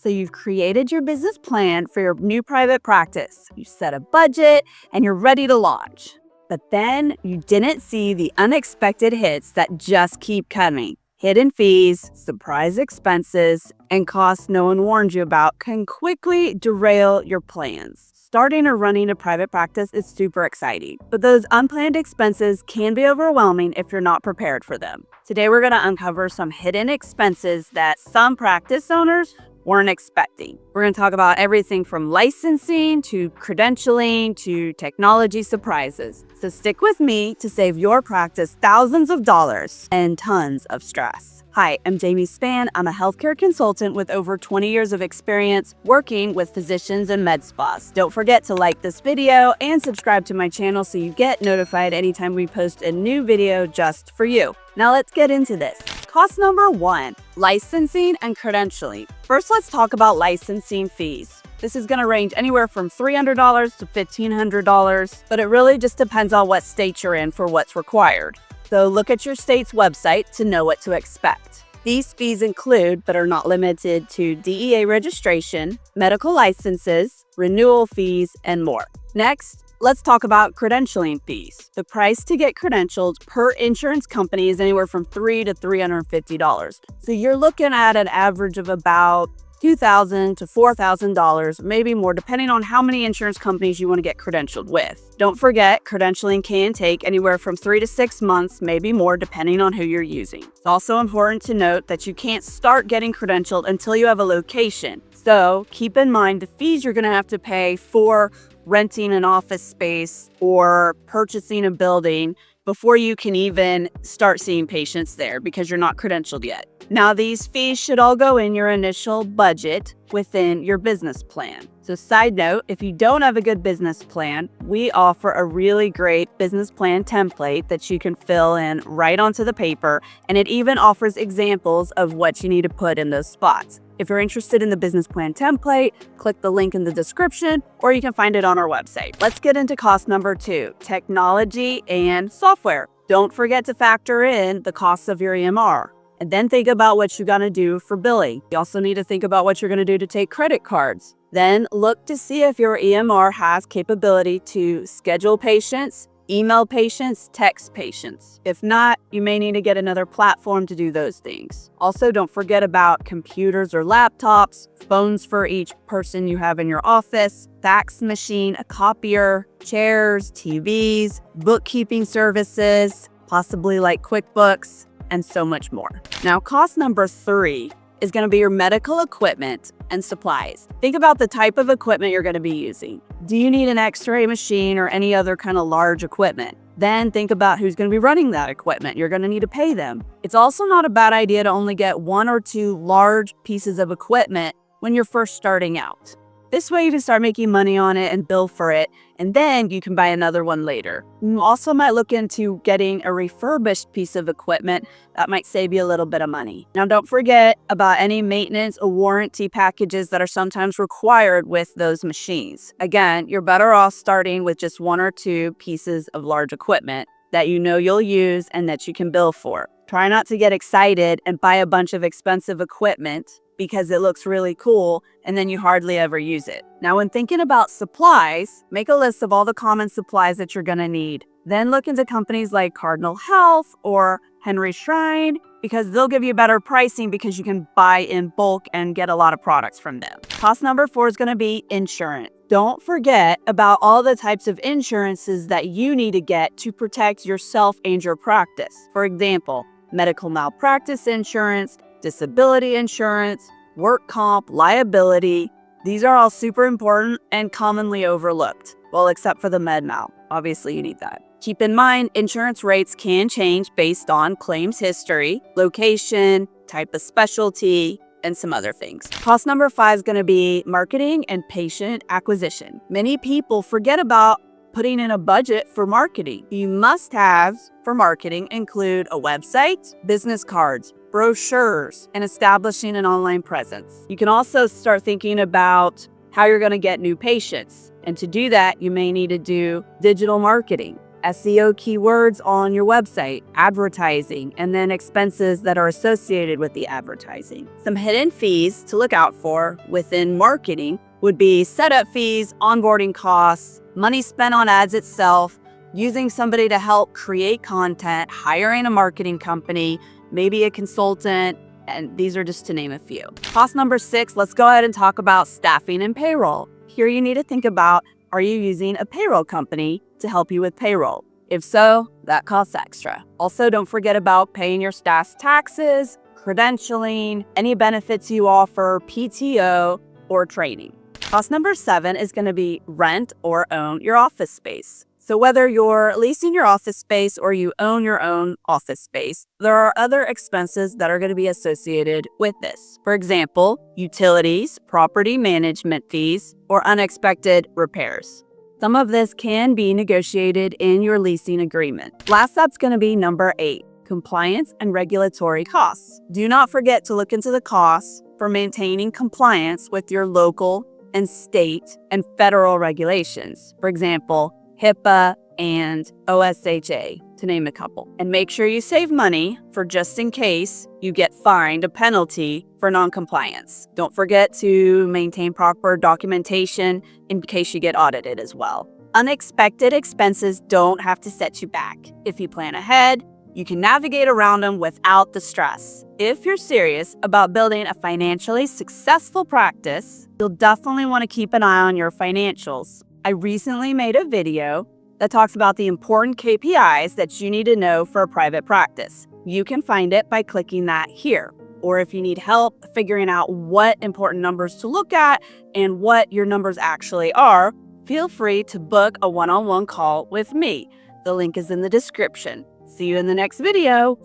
So you've created your business plan for your new private practice. You set a budget and you're ready to launch. But then you didn't see the unexpected hits that just keep coming. Hidden fees, surprise expenses, and costs no one warned you about can quickly derail your plans. Starting or running a private practice is super exciting, but those unplanned expenses can be overwhelming if you're not prepared for them. Today, we're going to uncover some hidden expenses that some practice owners weren't expecting. We're going to talk about everything from licensing to credentialing to technology surprises. So stick with me to save your practice thousands of dollars and tons of stress. Hi, I'm Jamie Spann. I'm a healthcare consultant with over 20 years of experience working with physicians and med spas. Don't forget to like this video and subscribe to my channel so you get notified anytime we post a new video just for you. Now let's get into this. Cost number 1, licensing and credentialing. First, let's talk about licensing fees. This is going to range anywhere from $300 to $1,500, but it really just depends on what state you're in for what's required. So look at your state's website to know what to expect. These fees include, but are not limited to, DEA registration, medical licenses, renewal fees, and more. Next, let's talk about credentialing fees. The price to get credentialed per insurance company is anywhere from $300 to $350. So you're looking at an average of about $2,000 to $4,000, maybe more, depending on how many insurance companies you want to get credentialed with. Don't forget, credentialing can take anywhere from 3 to 6 months, maybe more, depending on who you're using. It's also important to note that you can't start getting credentialed until you have a location. So keep in mind the fees you're going to have to pay for renting an office space or purchasing a building before you can even start seeing patients there because you're not credentialed yet. Now, these fees should all go in your initial budget within your business plan. So side note, if you don't have a good business plan, we offer a really great business plan template that you can fill in right onto the paper, and it even offers examples of what you need to put in those spots. If you're interested in the business plan template, click the link in the description, or you can find it on our website. Let's get into cost number 2, technology and software. Don't forget to factor in the costs of your EMR. And then think about what you're going to do for billing. You also need to think about what you're going to do to take credit cards. Then look to see if your EMR has capability to schedule patients, email patients, text patients. If not, you may need to get another platform to do those things. Also, don't forget about computers or laptops, phones for each person you have in your office, fax machine, a copier, chairs, TVs, bookkeeping services, possibly like QuickBooks, and so much more. Now, cost number 3 is going to be your medical equipment and supplies. Think about the type of equipment you're going to be using. Do you need an X-ray machine or any other kind of large equipment? Then think about who's going to be running that equipment. You're going to need to pay them. It's also not a bad idea to only get 1 or 2 large pieces of equipment when you're first starting out. This way you can start making money on it and bill for it, and then you can buy another one later. You also might look into getting a refurbished piece of equipment that might save you a little bit of money. Now, don't forget about any maintenance or warranty packages that are sometimes required with those machines. Again, you're better off starting with just 1 or 2 pieces of large equipment that you know you'll use and that you can bill for. Try not to get excited and buy a bunch of expensive equipment because it looks really cool and then you hardly ever use it. Now, when thinking about supplies, make a list of all the common supplies that you're gonna need. Then look into companies like Cardinal Health or Henry Schein because they'll give you better pricing because you can buy in bulk and get a lot of products from them. Cost number 4 is gonna be insurance. Don't forget about all the types of insurances that you need to get to protect yourself and your practice. For example, medical malpractice insurance, disability insurance, work comp, liability. These are all super important and commonly overlooked. Well, except for the med mal. Obviously, you need that. Keep in mind, insurance rates can change based on claims history, location, type of specialty, and some other things. Cost number 5 is going to be marketing and patient acquisition. Many people forget about putting in a budget for marketing. You must-haves for marketing include a website, business cards, brochures, and establishing an online presence. You can also start thinking about how you're going to get new patients. And to do that, you may need to do digital marketing. SEO keywords on your website, advertising, and then expenses that are associated with the advertising. Some hidden fees to look out for within marketing would be setup fees, onboarding costs, money spent on ads itself, using somebody to help create content, hiring a marketing company, maybe a consultant, and these are just to name a few. Cost number 6, let's go ahead and talk about staffing and payroll. Here you need to think about, are you using a payroll company to help you with payroll? If so, that costs extra. Also, don't forget about paying your staff's taxes, credentialing, any benefits you offer, PTO, or training. Cost number 7 is going to be rent or own your office space. So whether you're leasing your office space or you own your own office space, there are other expenses that are going to be associated with this. For example, utilities, property management fees, or unexpected repairs. Some of this can be negotiated in your leasing agreement. Last up's going to be number 8, compliance and regulatory costs. Do not forget to look into the costs for maintaining compliance with your local and state and federal regulations. For example, HIPAA and OSHA, to name a couple. And make sure you save money for just in case you get fined a penalty for noncompliance. Don't forget to maintain proper documentation in case you get audited as well. Unexpected expenses don't have to set you back. If you plan ahead, you can navigate around them without the stress. If you're serious about building a financially successful practice, you'll definitely want to keep an eye on your financials. I recently made a video that talks about the important KPIs that you need to know for a private practice. You can find it by clicking that here. Or if you need help figuring out what important numbers to look at and what your numbers actually are, feel free to book a one-on-one call with me. The link is in the description. See you in the next video.